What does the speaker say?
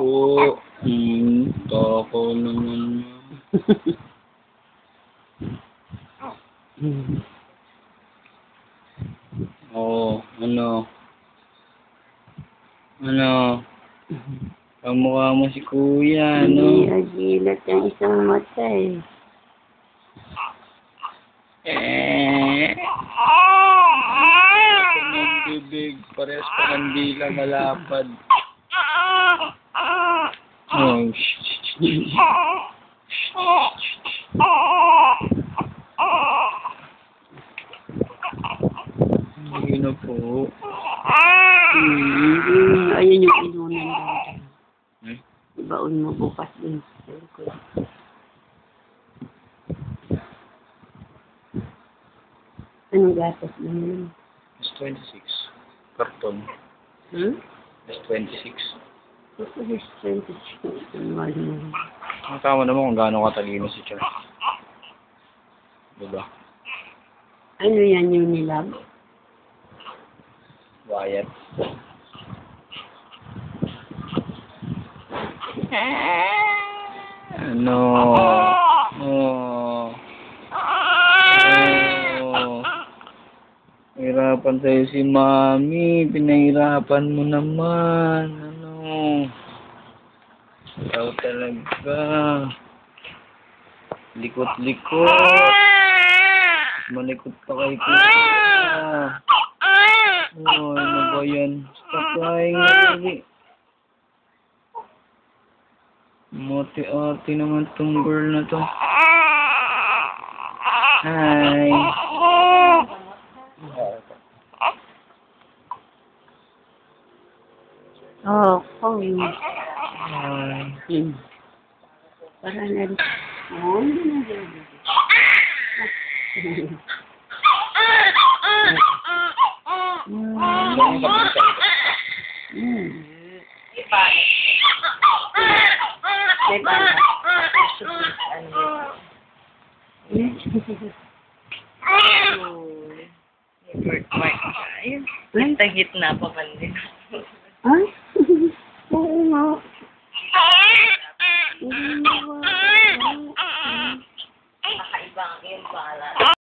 po. Tako naman. Oh, ano? Ano? Kamukha mo si Kuya, no? Nagilat ang isang mata eh. Kanyang bibig, parehas pa ng dila malapad. Oh, hindi na po. Ayun yung inunan daw. Eh? Ibaon mo bukas din. Anong gatas na yun? S26. Karton. S26. Ito is 26. Ano? Tama naman kung gaano katalino si Char. Diba? Ano yan yung nilab? Wyatt. Ano? Oh. Oh. Hirapan sa'yo si Mami. Pinahirapan mo naman. Ano? Ikaw talaga. Likot-likot. Malikot pa kay Kuya. Oh, ano ba yan? Stop crying already. Mati-ati naman tong girl na to. Hi. Oh, Hi. Para na rin. Oh, hindi na rin. May bala. Hit na pa man din. Ay?